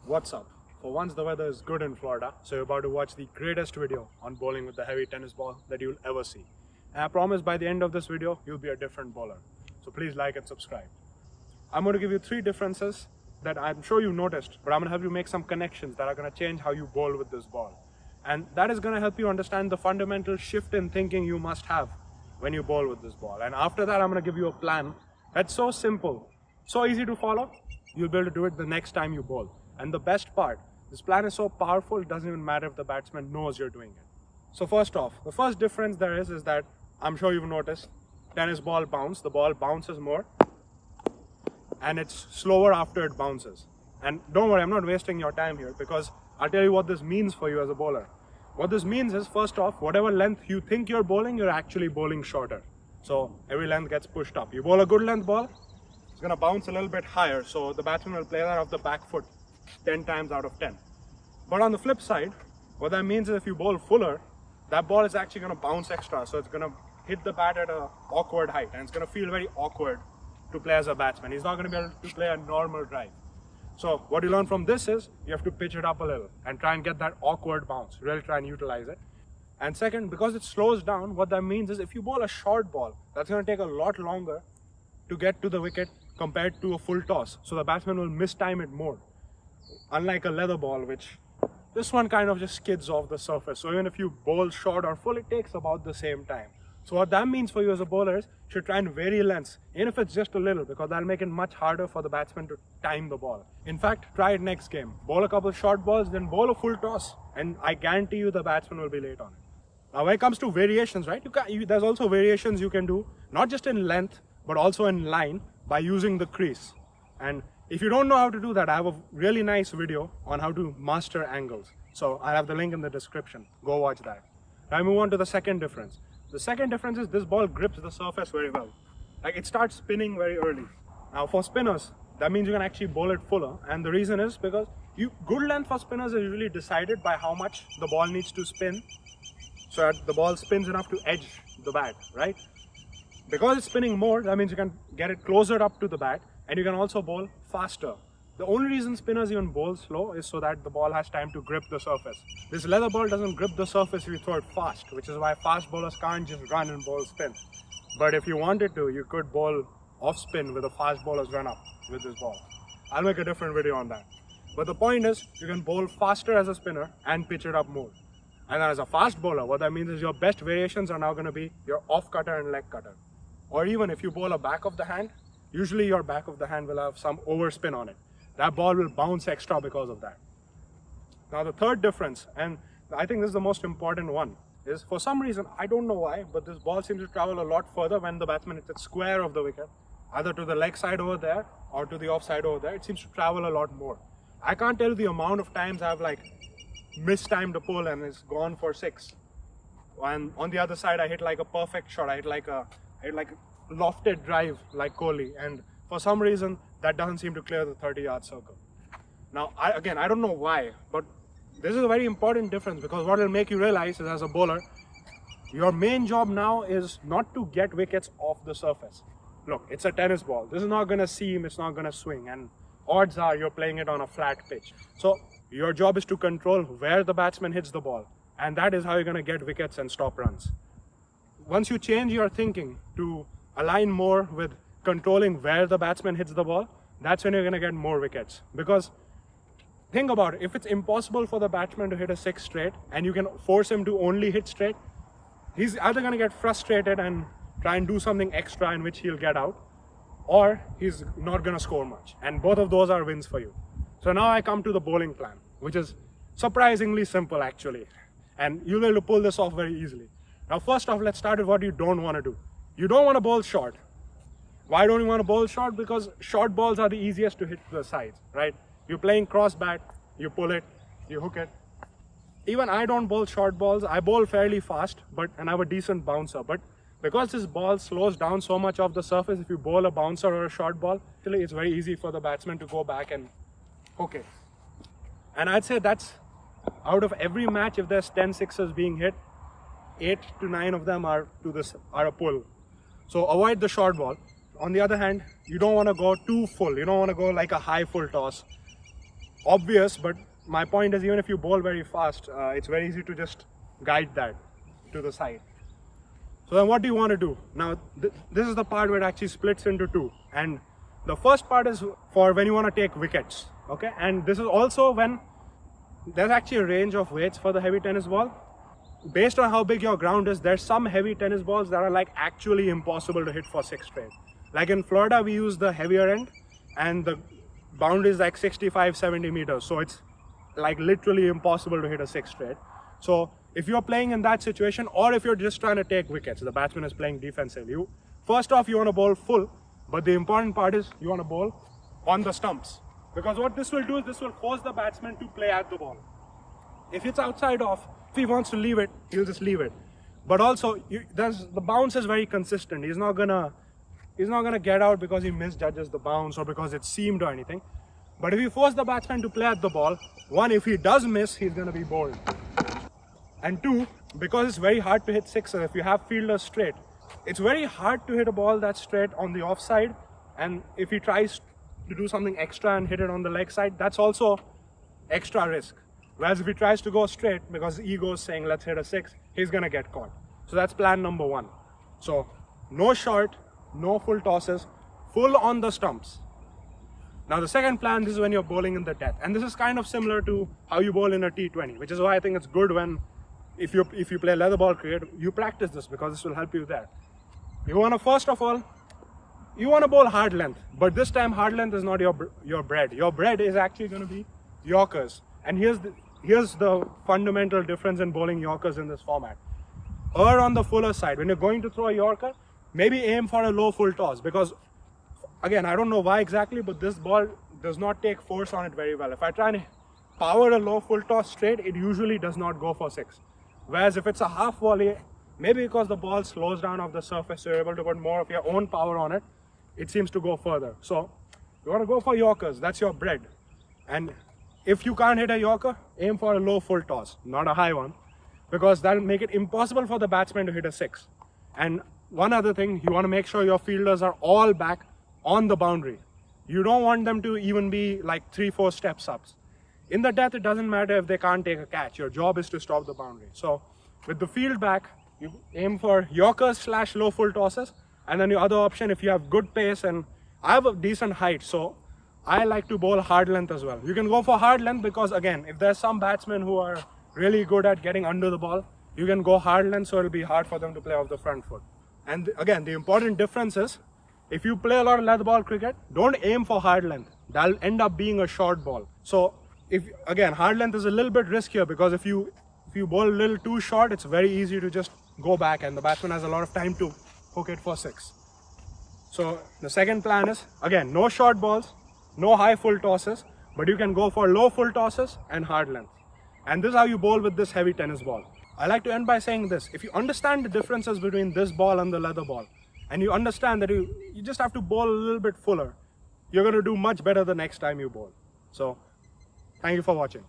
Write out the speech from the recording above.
What's up? For once the weather is good in Florida, so you're about to watch the greatest video on bowling with the heavy tennis ball that you'll ever see. And I promise by the end of this video, you'll be a different bowler. So please like and subscribe. I'm going to give you 3 differences that I'm sure you noticed, but I'm going to help you make some connections that are going to change how you bowl with this ball. And that is going to help you understand the fundamental shift in thinking you must have when you bowl with this ball. And after that, I'm going to give you a plan that's so simple, so easy to follow, you'll be able to do it the next time you bowl. And the best part, this plan is so powerful, it doesn't even matter if the batsman knows you're doing it. So first off, the first difference there is that I'm sure you've noticed, tennis ball bounce, the ball bounces more and it's slower after it bounces. And don't worry, I'm not wasting your time here because I'll tell you what this means for you as a bowler. What this means is, first off, whatever length you think you're bowling, you're actually bowling shorter. So every length gets pushed up. You bowl a good length ball, it's going to bounce a little bit higher, so the batsman will play that off the back foot 10 times out of 10. But on the flip side, what that means is if you bowl fuller, that ball is actually going to bounce extra, so it's going to hit the bat at an awkward height, and it's going to feel very awkward to play as a batsman. He's not going to be able to play a normal drive. So what you learn from this is you have to pitch it up a little and try and get that awkward bounce, really try and utilize it. And second, because it slows down, what that means is if you bowl a short ball, that's going to take a lot longer to get to the wicket compared to a full toss. So the batsman will mistime it more. Unlike a leather ball, which this one kind of just skids off the surface. So even if you bowl short or full, it takes about the same time. So what that means for you as a bowler is you should try and vary lengths, even if it's just a little, because that'll make it much harder for the batsman to time the ball. In fact, try it next game. Bowl a couple short balls, then bowl a full toss, and I guarantee you the batsman will be late on it. Now when it comes to variations, right, there's also variations you can do, not just in length, but also in line by using the crease. And if you don't know how to do that, I have a really nice video on how to master angles. So I have the link in the description. Go watch that. Now I move on to the second difference. The second difference is this ball grips the surface very well. Like it starts spinning very early. Now for spinners, that means you can actually bowl it fuller. And the reason is because good length for spinners is usually decided by how much the ball needs to spin, so that the ball spins enough to edge the bat, right? Because it's spinning more, that means you can get it closer up to the bat and you can also bowl faster. The only reason spinners even bowl slow is so that the ball has time to grip the surface. This leather ball doesn't grip the surface if you throw it fast, which is why fast bowlers can't just run and bowl spin. But if you wanted to, you could bowl off spin with a fast bowler's run up with this ball. I'll make a different video on that. But the point is, you can bowl faster as a spinner and pitch it up more. And then as a fast bowler, what that means is your best variations are now going to be your off cutter and leg cutter. Or even if you bowl a back of the hand, usually your back of the hand will have some overspin on it. That ball will bounce extra because of that. Now the third difference, and I think this is the most important one, is for some reason, I don't know why, but this ball seems to travel a lot further when the batsman hits it square of the wicket, either to the leg side over there or to the off side over there. It seems to travel a lot more. I can't tell you the amount of times I've mistimed a pull and it's gone for 6. And on the other side, I hit like a perfect shot. I hit like a lofted drive like Kohli, and for some reason that doesn't seem to clear the 30-yard circle. Now I don't know why, but this is a very important difference, because what will make you realize is, as a bowler, your main job now is not to get wickets off the surface. Look, it's a tennis ball. This is not going to seam, it's not going to swing, and odds are you're playing it on a flat pitch. So your job is to control where the batsman hits the ball, and that is how you're going to get wickets and stop runs. Once you change your thinking to align more with controlling where the batsman hits the ball, that's when you're going to get more wickets. Because think about it, if it's impossible for the batsman to hit a 6 straight and you can force him to only hit straight, he's either going to get frustrated and try and do something extra in which he'll get out, or he's not going to score much. And both of those are wins for you. So now I come to the bowling plan, which is surprisingly simple actually. And you'll be able to pull this off very easily. Now first off, let's start with what you don't want to do. You don't want to bowl short. Why don't you want to bowl short? Because short balls are the easiest to hit to the sides, right? You're playing cross bat, you pull it, you hook it. Even I don't bowl short balls. I bowl fairly fast, and I have a decent bouncer. But because this ball slows down so much off the surface, if you bowl a bouncer or a short ball, actually it's very easy for the batsman to go back and hook it. And I'd say that's, out of every match, if there's 10 sixes being hit, 8 to 9 of them are a pull. So avoid the short ball. On the other hand, you don't want to go too full. You don't want to go like a high full toss. obvious, but my point is even if you bowl very fast, it's very easy to just guide that to the side. So then what do you want to do? Now this is the part where it actually splits into two, and the first part is for when you want to take wickets, okay? And this is also when there's actually a range of weights for the heavy tennis ball. Based on how big your ground is, there's some heavy tennis balls that are like actually impossible to hit for 6 straight. Like in Florida, we use the heavier end and the boundary is like 65-70 meters. So it's like literally impossible to hit a 6 straight. So if you're playing in that situation, or if you're just trying to take wickets, the batsman is playing defensively, first off you want to bowl full, but the important part is you want to bowl on the stumps. Because what this will do is this will force the batsman to play at the ball. If it's outside off, if he wants to leave it, he'll just leave it. But also, the bounce is very consistent. He's not gonna get out because he misjudges the bounce or because it seamed or anything. But if you force the batsman to play at the ball, one, if he does miss, he's gonna be bowled. And two, because it's very hard to hit sixes if you have fielders straight, it's very hard to hit a ball that's straight on the offside. And if he tries to do something extra and hit it on the leg side, that's also extra risk. Whereas if he tries to go straight because his ego is saying let's hit a 6, he's gonna get caught. So that's plan number 1. So no short, no full tosses, full on the stumps. Now the second plan, this is when you're bowling in the death, and this is kind of similar to how you bowl in a T20, which is why I think it's good when if you play leather ball cricket, you practice this because this will help you there. You want to, first of all, you want to bowl hard length, but this time hard length is not your bread. Your bread is actually going to be Yorkers, and here's the fundamental difference in bowling Yorkers in this format. Err on the fuller side. When you're going to throw a Yorker, maybe aim for a low full toss, because again, I don't know why exactly, but this ball does not take force on it very well. If I try and power a low full toss straight, it usually does not go for 6. Whereas if it's a half volley, maybe because the ball slows down off the surface, so you're able to put more of your own power on it, it seems to go further. So you want to go for Yorkers, that's your bread. And if you can't hit a Yorker, aim for a low full toss, not a high one, because that'll make it impossible for the batsman to hit a 6. And one other thing, you want to make sure your fielders are all back on the boundary. You don't want them to even be like 3-4 steps up. In the death, it doesn't matter if they can't take a catch. Your job is to stop the boundary. So with the field back, you aim for Yorkers / low full tosses. And then your other option, if you have good pace, and I have a decent height, so I like to bowl hard length as well. You can go for hard length because, again, if there's some batsmen who are really good at getting under the ball, you can go hard length, so it'll be hard for them to play off the front foot. And again, the important difference is, if you play a lot of leather ball cricket, don't aim for hard length. That'll end up being a short ball. So again, hard length is a little bit riskier, because if you bowl a little too short, it's very easy to just go back and the batsman has a lot of time to hook it for 6. So the second plan is, again, no short balls, no high full tosses, but you can go for low full tosses and hard length. And this is how you bowl with this heavy tennis ball. I like to end by saying this: if you understand the differences between this ball and the leather ball, and you understand that you just have to bowl a little bit fuller, you're going to do much better the next time you bowl. So thank you for watching.